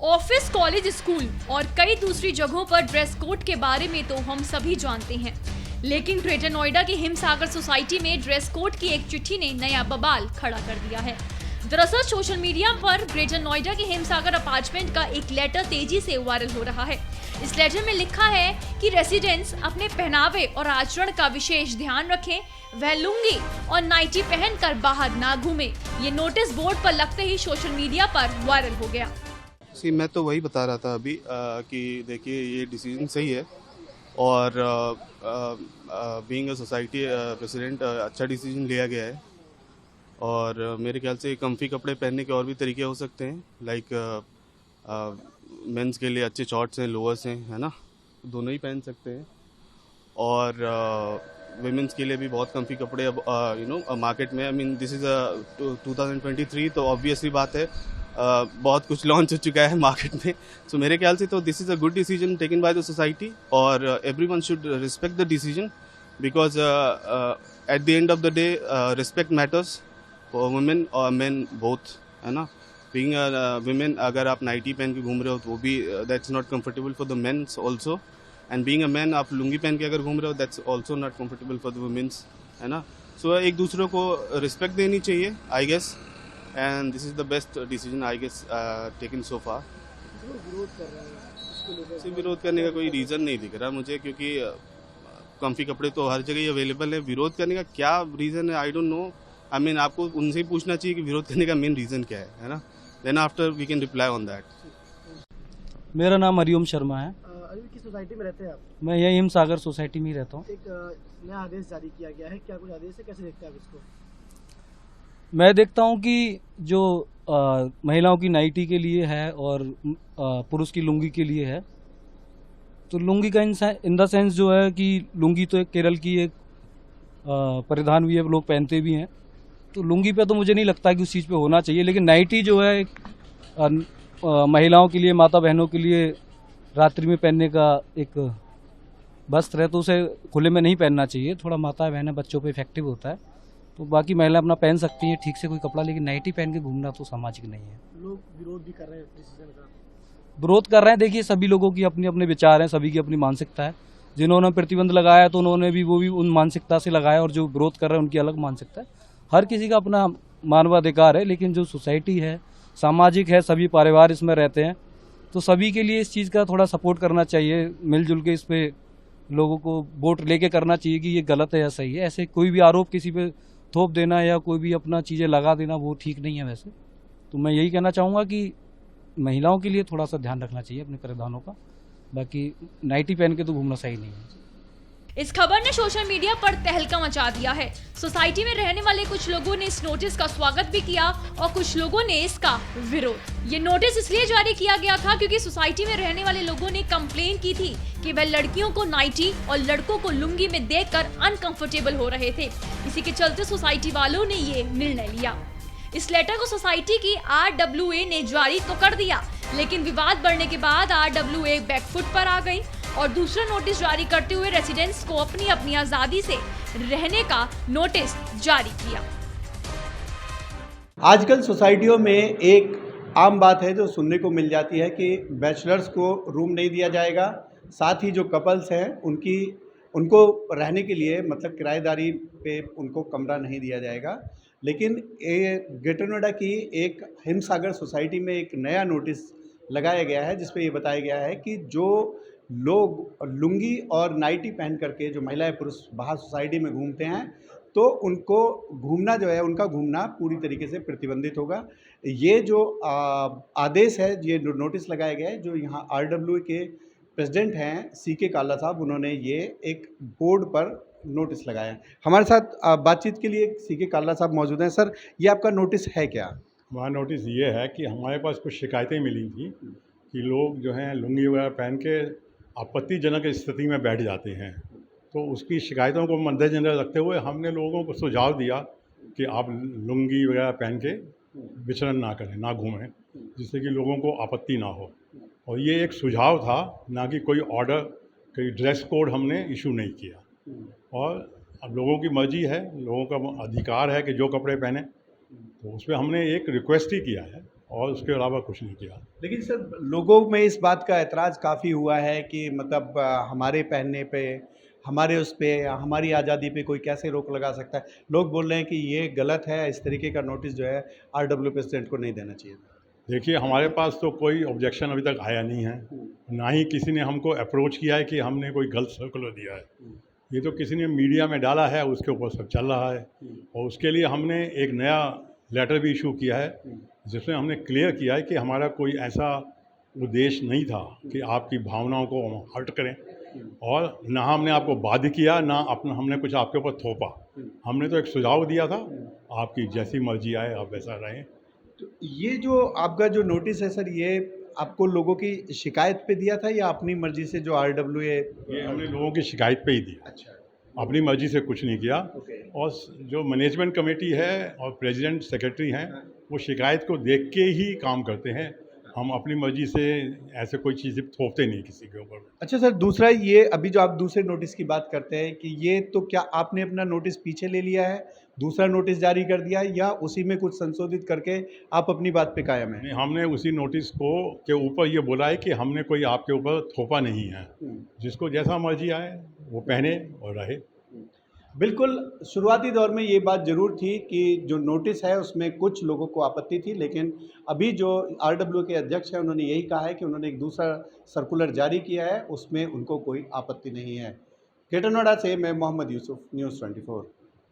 Office, college, school और कई दूसरी जगहों पर ड्रेस कोड के बारे में तो हम सभी जानते हैं, लेकिन ग्रेटर नोएडा की हिमसागर सोसाइटी में ड्रेस कोड की एक चिट्ठी ने नया बवाल खड़ा कर दिया है। दरअसल सोशल मीडिया पर ग्रेटर नोएडा के हिमसागर अपार्टमेंट का एक लेटर तेजी से वायरल हो रहा है। इस लेटर में लिखा है कि रेसिडेंट्स अपने पहनावे और आचरण का विशेष ध्यान रखें, वह लुंगी और नाइटी पहनकर बाहर ना घूमे। ये नोटिस बोर्ड पर लगते ही सोशल मीडिया पर वायरल हो गया। मैं तो वही बता रहा था अभी कि देखिए ये डिसीजन सही है और बीइंग अ सोसाइटी प्रेसिडेंट अच्छा डिसीजन लिया गया है और मेरे ख्याल से कम्फी कपड़े पहनने के और भी तरीके हो सकते हैं। लाइक मेंस के लिए अच्छे शॉर्ट्स हैं, लोअर्स हैं, है ना, दोनों ही पहन सकते हैं और वुमेन्स के लिए भी बहुत कम्फी कपड़े अब मार्केट में। आई मीन दिस इज़ 2023, तो ऑब्वियसली बात है बहुत कुछ लॉन्च हो चुका है मार्केट में। सो मेरे ख्याल से तो this is a good decision taken by the society और everyone should respect the decision because at the end of the day respect matters for women और मेन बोथ, है ना। बीइंग वुमेन अगर आप नाइटी पहन के घूम रहे हो तो वो भी that's not comfortable for the mens also, and being a man आप लुंगी पहन के अगर घूम रहे हो that's also not comfortable for the womens, है ना। सो एक दूसरे को रिस्पेक्ट देनी चाहिए I guess, and this is the best decision I guess taken so far। विरोध करने का कोई रीज़न नहीं दिख रहा मुझे, क्योंकि कम्फी कपड़े तो हर जगह ही अवेलेबल है। विरोध करने का क्या रीज़न है I don't know. I mean आपको उनसे ही पूछना चाहिए कि विरोध करने का मेन रीज़न क्या है ना। Then after we can reply on that. मेरा नाम हरिओम शर्मा है। अभी किस सोसाइटी में रहते हैं आप? मैं यही हिमसागर सोसाइटी में ही रहता हूँ। एक नया आदेश जारी किया गया है, क्या कुछ आदेश है, कैसे देखते हैं आप इसको? मैं देखता हूँ कि जो महिलाओं की नाइटी के लिए है और पुरुष की लुंगी के लिए है, तो लुंगी का इन द सेंस जो है कि लुंगी तो एक केरल की एक परिधान भी है, लोग पहनते भी हैं, तो लुंगी पे तो मुझे नहीं लगता कि उस चीज़ पे होना चाहिए। लेकिन नाइटी जो है एक महिलाओं के लिए, माता बहनों के लिए रात्रि में पहनने का एक वस्त्र है, तो उसे खुले में नहीं पहनना चाहिए। थोड़ा माता बहन बच्चों पे इफेक्टिव होता है, तो बाकी महिला अपना पहन सकती हैं ठीक से कोई कपड़ा, लेकिन नाइटी पहन के घूमना तो सामाजिक नहीं है। लोग विरोध भी कर रहे हैं डिसीजन का। विरोध कर रहे हैं, देखिए सभी लोगों की अपने अपने विचार हैं, सभी की अपनी मानसिकता है। जिन्होंने प्रतिबंध लगाया तो उन्होंने भी वो भी उन मानसिकता से लगाया, और जो विरोध कर रहे हैं उनकी अलग मानसिकता है। हर किसी का अपना मानवाधिकार है, लेकिन जो सोसाइटी है सामाजिक है, सभी परिवार इसमें रहते हैं, तो सभी के लिए इस चीज़ का थोड़ा सपोर्ट करना चाहिए। मिलजुल के इस पे लोगों को वोट लेके करना चाहिए कि ये गलत है या सही है। ऐसे कोई भी आरोप किसी पे थोप देना या कोई भी अपना चीज़ें लगा देना वो ठीक नहीं है वैसे। तो मैं यही कहना चाहूँगा कि महिलाओं के लिए थोड़ा सा ध्यान रखना चाहिए अपने परिधानों का, बाकी नाइटी पहन के तो घूमना सही नहीं है। इस खबर ने सोशल मीडिया पर तहलका मचा दिया है। सोसाइटी में रहने वाले कुछ लोगों ने इस नोटिस का स्वागत भी किया और कुछ लोगों ने इसका विरोध। ये नोटिस इसलिए जारी किया गया था क्योंकि सोसाइटी में रहने वाले लोगों ने कंप्लेन की थी कि वह लड़कियों को नाइटी और लड़कों को लुंगी में देखकर अनकंफर्टेबल हो रहे थे। इसी के चलते सोसाइटी वालों ने ये निर्णय लिया। इस लेटर को सोसाइटी की RWA ने जारी तो कर दिया, लेकिन विवाद बढ़ने के बाद RWA बैकफुट पर आ गई और दूसरा नोटिस जारी करते हुए रेसिडेंट्स को अपनी अपनी आजादी से रहने का नोटिस जारी किया। आजकल सोसाइटियों में एक आम बात है जो सुनने को मिल जाती है कि बैचलर्स को रूम नहीं दिया जाएगा, साथ ही जो कपल्स हैं उनको रहने के लिए मतलब किराएदारी पे उनको कमरा नहीं दिया जाएगा। लेकिन ग्रेटर नोएडा की एक हिमसागर सोसाइटी में एक नया नोटिस लगाया गया है जिस पे ये बताया गया है कि जो लोग लुंगी और नाइटी पहन करके जो महिलाएं पुरुष बाहर सोसाइटी में घूमते हैं तो उनको घूमना जो है, उनका घूमना पूरी तरीके से प्रतिबंधित होगा। ये जो आदेश है, ये नोटिस लगाया गया है, जो यहाँ RWA के प्रेसिडेंट हैं CK काला साहब, उन्होंने ये एक बोर्ड पर नोटिस लगाया है। हमारे साथ बातचीत के लिए CK काला साहब मौजूद हैं। सर, ये आपका नोटिस है क्या? हमारा नोटिस ये है कि हमारे पास कुछ शिकायतें मिली थी कि लोग जो हैं लुंगी वगैरह पहन के आपत्तिजनक स्थिति में बैठ जाते हैं, तो उसकी शिकायतों को मद्देनजर रखते हुए हमने लोगों को सुझाव दिया कि आप लुंगी वगैरह पहन के विचरण ना करें, ना घूमें, जिससे कि लोगों को आपत्ति ना हो। और ये एक सुझाव था, ना कि कोई ऑर्डर, कोई ड्रेस कोड हमने इशू नहीं किया। और अब लोगों की मर्जी है, लोगों का अधिकार है कि जो कपड़े पहने, तो उस पर हमने एक रिक्वेस्ट ही किया है और उसके अलावा कुछ नहीं किया। लेकिन सर लोगों में इस बात का ऐतराज़ काफ़ी हुआ है कि मतलब हमारे पहनने पे, हमारे उस पे, हमारी आज़ादी पे कोई कैसे रोक लगा सकता है। लोग बोल रहे हैं कि ये गलत है, इस तरीके का नोटिस जो है आरडब्ल्यू प्रेसिडेंट को नहीं देना चाहिए। देखिए, हमारे पास तो कोई ऑब्जेक्शन अभी तक आया नहीं है, ना ही किसी ने हमको अप्रोच किया है कि हमने कोई गलत सर्कुलर दिया है। ये तो किसी ने मीडिया में डाला है, उसके ऊपर सब चल रहा है। और उसके लिए हमने एक नया लेटर भी इशू किया है, जिसमें हमने क्लियर किया है कि हमारा कोई ऐसा उद्देश्य नहीं था कि आपकी भावनाओं को हम हर्ट करें, और ना हमने आपको बाध्य किया, ना अपना हमने कुछ आपके ऊपर थोपा। हमने तो एक सुझाव दिया था, आपकी जैसी मर्जी आए आप वैसा रहें। तो ये जो आपका जो नोटिस है सर, ये आपको लोगों की शिकायत पे दिया था या अपनी मर्जी से जो आरडब्ल्यू ये हमने लोगों की शिकायत पे ही दी, अच्छा, अपनी मर्जी से कुछ नहीं किया। ओके। और जो मैनेजमेंट कमेटी है और प्रेसिडेंट सेक्रेटरी हैं, वो शिकायत को देख के ही काम करते हैं। हम अपनी मर्जी से ऐसे कोई चीज़ें थोपते नहीं किसी के ऊपर। अच्छा सर, दूसरा ये अभी जो आप दूसरे नोटिस की बात करते हैं कि ये तो क्या आपने अपना नोटिस पीछे ले लिया है, दूसरा नोटिस जारी कर दिया है, या उसी में कुछ संशोधित करके आप अपनी बात पे कायम हैं? नहीं, हमने उसी नोटिस को के ऊपर ये बोला है कि हमने कोई आपके ऊपर थोपा नहीं है। जिसको जैसा मर्जी आए वो पहने और रहे। बिल्कुल, शुरुआती दौर में ये बात ज़रूर थी कि जो नोटिस है उसमें कुछ लोगों को आपत्ति थी, लेकिन अभी जो आरडब्ल्यू के अध्यक्ष हैं उन्होंने यही कहा है कि उन्होंने एक दूसरा सर्कुलर जारी किया है, उसमें उनको कोई आपत्ति नहीं है। ग्रेटर नोएडा से मैं मोहम्मद यूसुफ, न्यूज़ 24।